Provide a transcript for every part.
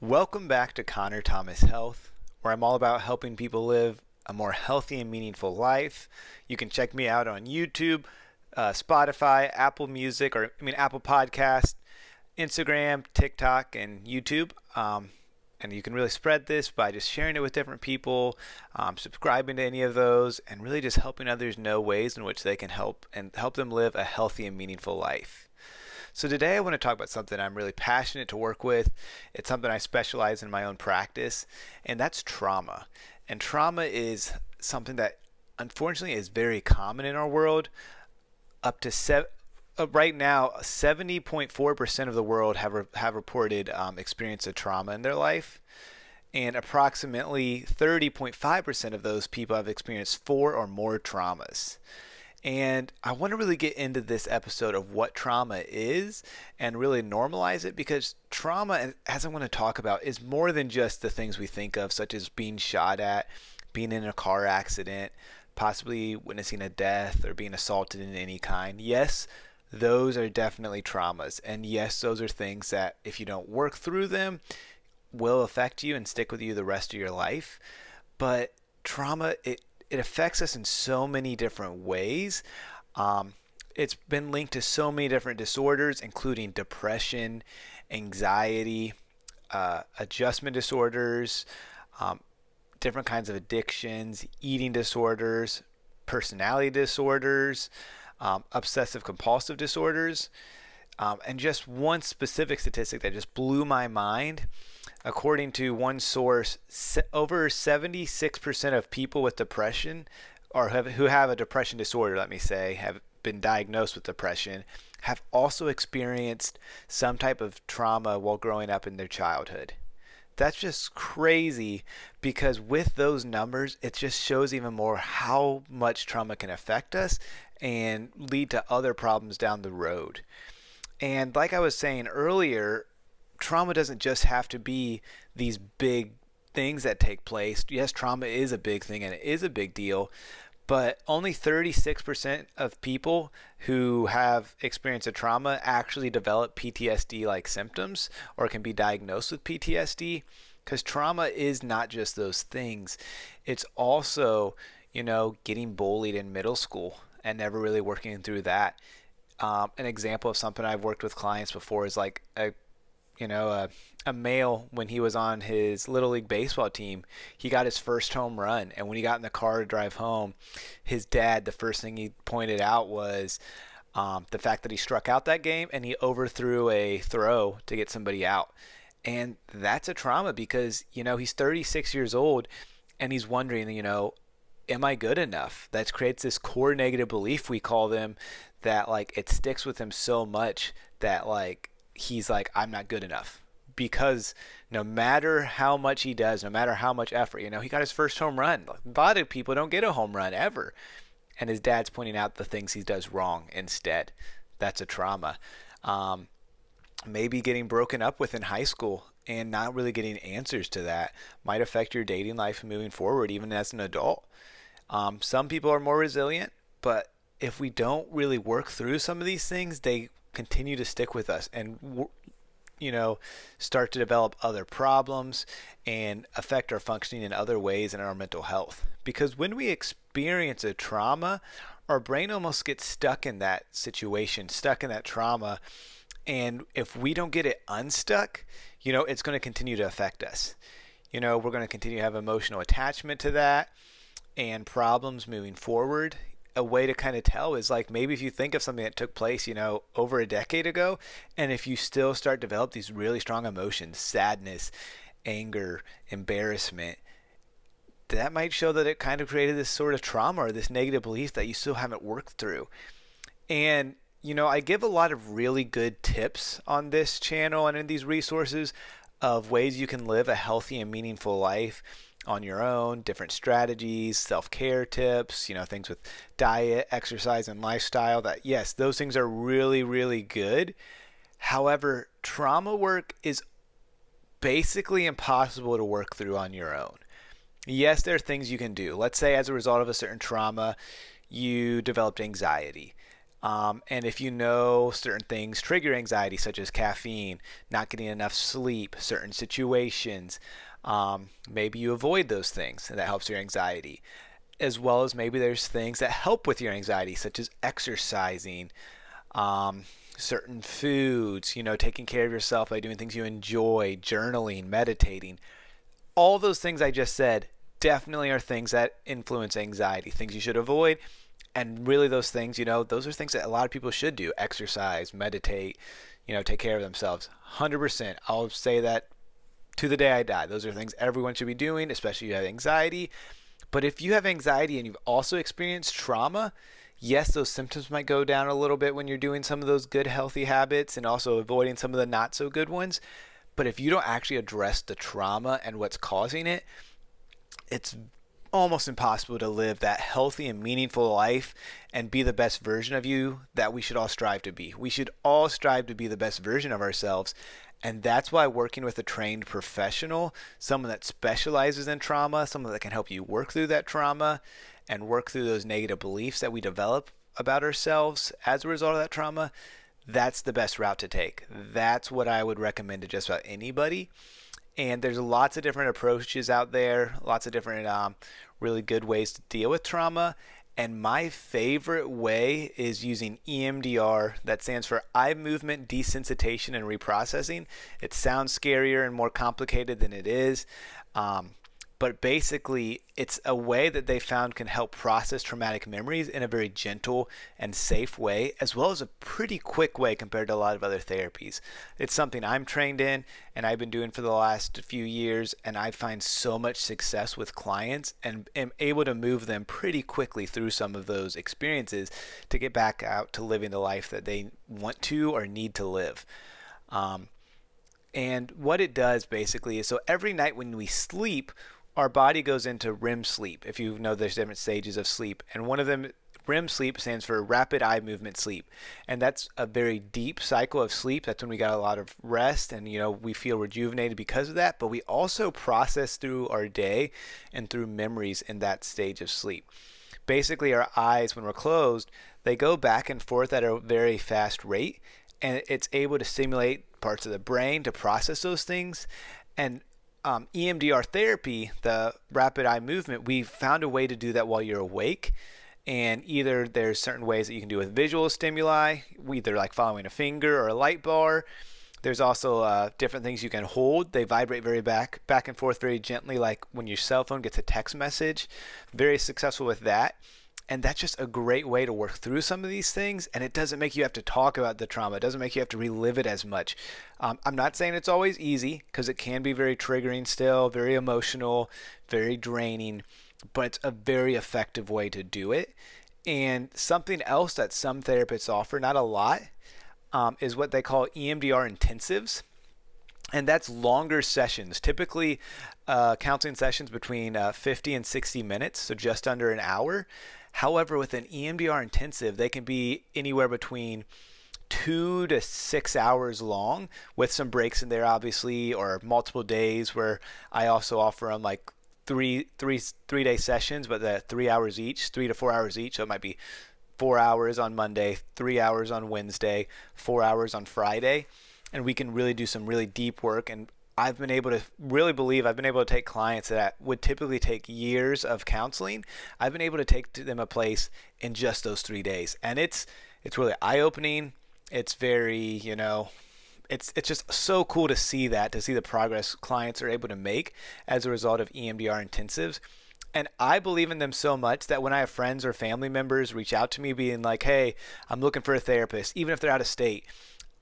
Welcome back to Connor Thomas Health, where I'm all about helping people live a more healthy and meaningful life. You can check me out on YouTube, Spotify, Apple Music, Apple Podcast, Instagram, TikTok, and YouTube. And you can really spread this by just sharing it with different people, subscribing to any of those, and really just helping others know ways in which they can help them live a healthy and meaningful life. So today I want to talk about something I'm really passionate to work with. It's something I specialize in my own practice, and that's trauma. And trauma is something that unfortunately is very common in our world. Right now, 70.4% of the world have reported experience of trauma in their life, and approximately 30.5% of those people have experienced 4 or more traumas. And I want to really get into this episode of what trauma is and really normalize it, because trauma, as I'm going to talk about, is more than just the things we think of, such as being shot at, being in a car accident, possibly witnessing a death, or being assaulted in any kind. Yes, those are definitely traumas. And yes, those are things that if you don't work through them, will affect you and stick with you the rest of your life. But trauma, it affects us in so many different ways. It's been linked to so many different disorders, including depression, anxiety, adjustment disorders, different kinds of addictions, eating disorders, personality disorders, obsessive compulsive disorders. And just one specific statistic that just blew my mind. According to one source, over 76% of people with depression, or who have a depression disorder, have been diagnosed with depression, have also experienced some type of trauma while growing up in their childhood. That's just crazy, because with those numbers, it just shows even more how much trauma can affect us and lead to other problems down the road. And like I was saying earlier, trauma doesn't just have to be these big things that take place. Yes, trauma is a big thing and it is a big deal, but only 36% of people who have experienced a trauma actually develop PTSD-like symptoms or can be diagnosed with PTSD, because trauma is not just those things. It's also, getting bullied in middle school and never really working through that. An example of something I've worked with clients before is like a male, when he was on his Little League baseball team, he got his first home run. And when he got in the car to drive home, his dad, the first thing he pointed out was the fact that he struck out that game and he overthrew a throw to get somebody out. And that's a trauma, because, he's 36 years old and he's wondering, am I good enough? That creates this core negative belief, we call them, that it sticks with him so much that he's like, I'm not good enough. Because no matter how much he does, no matter how much effort, he got his first home run. A lot of people don't get a home run ever. And his dad's pointing out the things he does wrong instead. That's a trauma. Maybe getting broken up with in high school and not really getting answers to that might affect your dating life moving forward, even as an adult. Some people are more resilient, but if we don't really work through some of these things, they continue to stick with us and start to develop other problems and affect our functioning in other ways in our mental health. Because when we experience a trauma, our brain almost gets stuck in that situation, stuck in that trauma. And if we don't get it unstuck, it's going to continue to affect us. We're going to continue to have emotional attachment to that and problems moving forward. A way to kind of tell is maybe if you think of something that took place, over a decade ago, and if you still start to develop these really strong emotions, sadness, anger, embarrassment, that might show that it kind of created this sort of trauma or this negative belief that you still haven't worked through. And, I give a lot of really good tips on this channel and in these resources of ways you can live a healthy and meaningful life on your own, different strategies, self-care tips, things with diet, exercise, and lifestyle. That, yes, those things are really, really good. However, trauma work is basically impossible to work through on your own. Yes, there are things you can do. Let's say as a result of a certain trauma, you developed anxiety. And if you know certain things trigger anxiety, such as caffeine, not getting enough sleep, certain situations, maybe you avoid those things and that helps your anxiety. As well as maybe there's things that help with your anxiety, such as exercising, um, certain foods, taking care of yourself by doing things you enjoy, journaling, meditating. All those things I just said definitely are things that influence anxiety, things you should avoid. And really those things, those are things that a lot of people should do. Exercise, meditate, take care of themselves. 100%. I'll say that to the day I die. Those are things everyone should be doing, especially if you have anxiety. But if you have anxiety and you've also experienced trauma, yes, those symptoms might go down a little bit when you're doing some of those good, healthy habits and also avoiding some of the not so good ones. But if you don't actually address the trauma and what's causing it, it's almost impossible to live that healthy and meaningful life and be the best version of you that we should all strive to be. We should all strive to be the best version of ourselves. And that's why working with a trained professional, someone that specializes in trauma, someone that can help you work through that trauma and work through those negative beliefs that we develop about ourselves as a result of that trauma, that's the best route to take. That's what I would recommend to just about anybody. And there's lots of different approaches out there, lots of different really good ways to deal with trauma. And my favorite way is using EMDR. That stands for eye movement desensitization and reprocessing. It sounds scarier and more complicated than it is. But basically, it's a way that they found can help process traumatic memories in a very gentle and safe way, as well as a pretty quick way compared to a lot of other therapies. It's something I'm trained in and I've been doing for the last few years, and I find so much success with clients and am able to move them pretty quickly through some of those experiences to get back out to living the life that they want to or need to live. And what it does basically is, so every night when we sleep, our body goes into REM sleep. If you know, there's different stages of sleep, and one of them, REM sleep, stands for rapid eye movement sleep, and that's a very deep cycle of sleep. That's when we got a lot of rest and we feel rejuvenated because of that, but we also process through our day and through memories in that stage of sleep. Basically, our eyes, when we're closed, they go back and forth at a very fast rate, and it's able to stimulate parts of the brain to process those things. And EMDR therapy, the rapid eye movement, we found a way to do that while you're awake. And either there's certain ways that you can do with visual stimuli, either like following a finger or a light bar. There's also different things you can hold. They vibrate very back and forth very gently, like when your cell phone gets a text message. Very successful with that. And that's just a great way to work through some of these things. And it doesn't make you have to talk about the trauma. It doesn't make you have to relive it as much. I'm not saying it's always easy, because it can be very triggering still, very emotional, very draining. But it's a very effective way to do it. And something else that some therapists offer, not a lot, is what they call EMDR intensives. And that's longer sessions, typically counseling sessions between 50 and 60 minutes, so just under an hour. However, with an EMDR intensive, they can be anywhere between 2 to 6 hours long, with some breaks in there, obviously, or multiple days, where I also offer them like three-day sessions, but the 3 hours each, 3 to 4 hours each. So it might be 4 hours on Monday, 3 hours on Wednesday, 4 hours on Friday. And we can really do some really deep work. And I've been able to take clients that would typically take years of counseling. I've been able to take them a place in just those 3 days. And it's really eye-opening. It's very, it's just so cool to see the progress clients are able to make as a result of EMDR intensives. And I believe in them so much that when I have friends or family members reach out to me being like, hey, I'm looking for a therapist, even if they're out of state,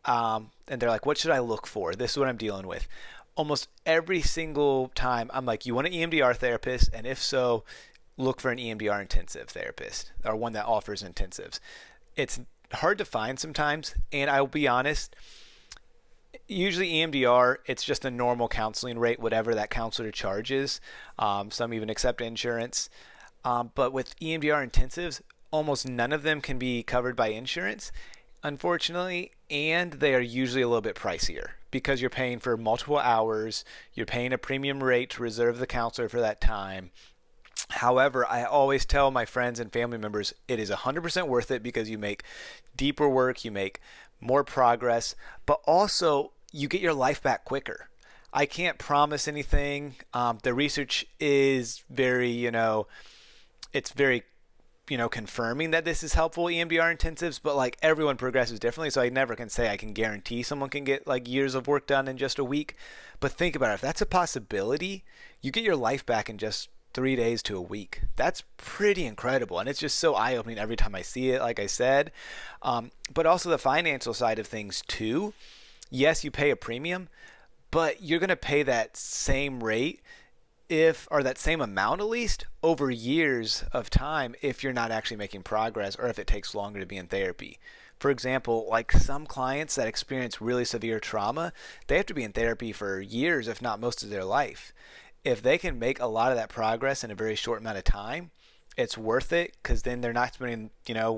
and they're like, what should I look for? This is what I'm dealing with. Almost every single time I'm like, you want an EMDR therapist? And if so, look for an EMDR intensive therapist, or one that offers intensives. It's hard to find sometimes, and I'll be honest, usually EMDR, it's just a normal counseling rate, whatever that counselor charges. Some even accept insurance. But with EMDR intensives, almost none of them can be covered by insurance, unfortunately, and they are usually a little bit pricier because you're paying for multiple hours. You're paying a premium rate to reserve the counselor for that time. However, I always tell my friends and family members it is 100% worth it because you make deeper work, you make more progress, but also you get your life back quicker. I can't promise anything. The research is very, it's very confirming that this is helpful, EMDR intensives, but like everyone progresses differently. So I never can say I can guarantee someone can get like years of work done in just a week. But think about it. If that's a possibility, you get your life back in just 3 days to a week. That's pretty incredible. And it's just so eye opening every time I see it, like I said. But also the financial side of things too. Yes, you pay a premium, but you're going to pay that same rate or that same amount at least over years of time if you're not actually making progress or if it takes longer to be in therapy. For example, like some clients that experience really severe trauma, they have to be in therapy for years, if not most of their life. If they can make a lot of that progress in a very short amount of time, it's worth it because then they're not spending,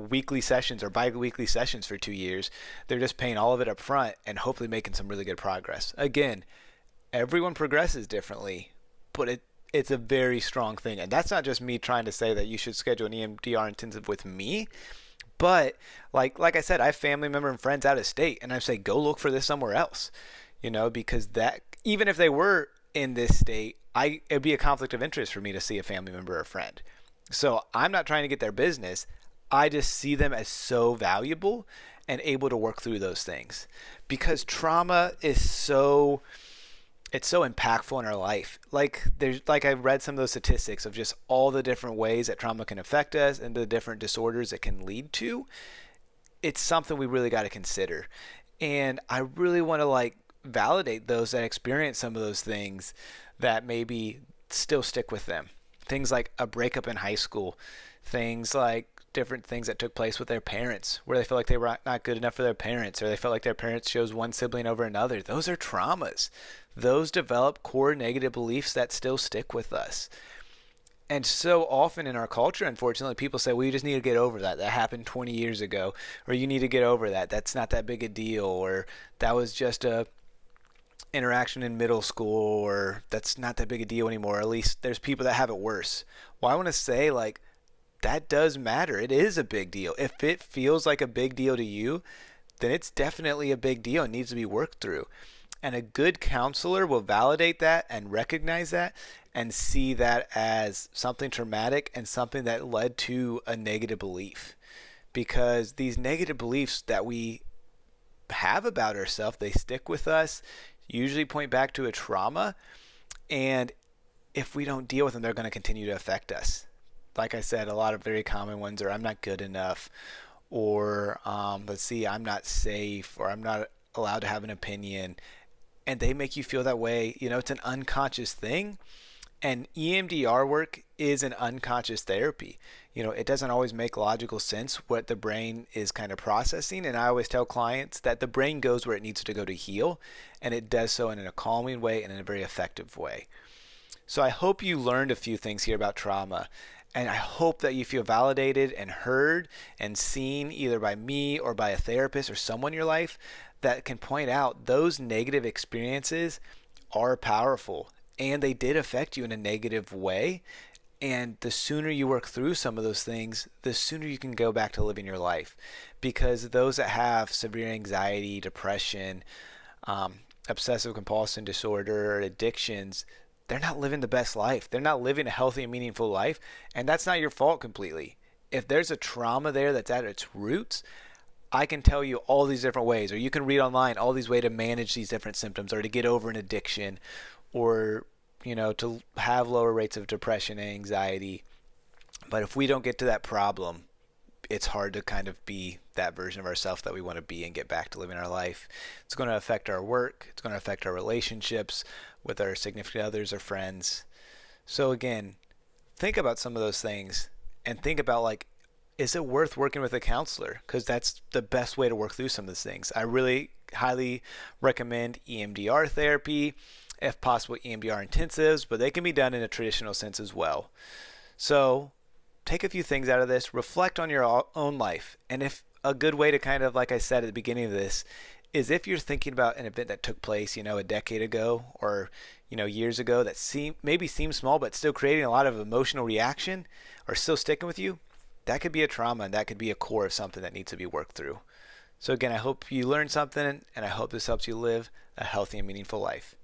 weekly sessions or bi-weekly sessions for 2 years. They're just paying all of it up front and hopefully making some really good progress. Again, everyone progresses differently, but it's a very strong thing. And that's not just me trying to say that you should schedule an EMDR intensive with me, but like I said, I have family members and friends out of state, and I say go look for this somewhere else, because that even if they were in this state, it'd be a conflict of interest for me to see a family member or friend. So I'm not trying to get their business. I just see them as so valuable and able to work through those things because trauma is so impactful in our life. Like I read some of those statistics of just all the different ways that trauma can affect us and the different disorders it can lead to. It's something we really got to consider. And I really want to validate those that experience some of those things that maybe still stick with them. Things like a breakup in high school, things like different things that took place with their parents where they feel like they were not good enough for their parents or they felt like their parents chose one sibling over another. Those are traumas. Those develop core negative beliefs that still stick with us. And so often in our culture, unfortunately, people say, well, you just need to get over that. That happened 20 years ago. Or you need to get over that. That's not that big a deal. Or that was just a interaction in middle school, or that's not that big a deal anymore. At least there's people that have it worse. Well, I want to say that does matter. It is a big deal. If it feels like a big deal to you, then it's definitely a big deal and needs to be worked through. And a good counselor will validate that and recognize that and see that as something traumatic and something that led to a negative belief. Because these negative beliefs that we have about ourselves, they stick with us, usually point back to a trauma, and if we don't deal with them, they're going to continue to affect us. Like I said, a lot of very common ones are I'm not good enough, or I'm not safe, or I'm not allowed to have an opinion, and they make you feel that way. It's an unconscious thing, and EMDR work is an unconscious therapy. It doesn't always make logical sense what the brain is kind of processing. And I always tell clients that the brain goes where it needs to go to heal. And it does so in a calming way and in a very effective way. So I hope you learned a few things here about trauma. And I hope that you feel validated and heard and seen either by me or by a therapist or someone in your life that can point out those negative experiences are powerful. And they did affect you in a negative way. And the sooner you work through some of those things, the sooner you can go back to living your life. Because those that have severe anxiety, depression, obsessive compulsive disorder, addictions, they're not living the best life. They're not living a healthy and meaningful life. And that's not your fault completely. If there's a trauma there that's at its roots, I can tell you all these different ways, or you can read online all these ways to manage these different symptoms or to get over an addiction or to have lower rates of depression and anxiety. But if we don't get to that problem, it's hard to kind of be that version of ourselves that we want to be and get back to living our life. It's going to affect our work. It's going to affect our relationships with our significant others or friends. So again, think about some of those things and think about is it worth working with a counselor? Because that's the best way to work through some of these things. I really highly recommend EMDR therapy, if possible EMDR intensives, but they can be done in a traditional sense as well. So take a few things out of this, reflect on your own life. And if a good way to kind of, like I said at the beginning of this, is if you're thinking about an event that took place, a decade ago or, years ago that maybe seems small but still creating a lot of emotional reaction or still sticking with you, that could be a trauma and that could be a core of something that needs to be worked through. So again, I hope you learned something and I hope this helps you live a healthy and meaningful life.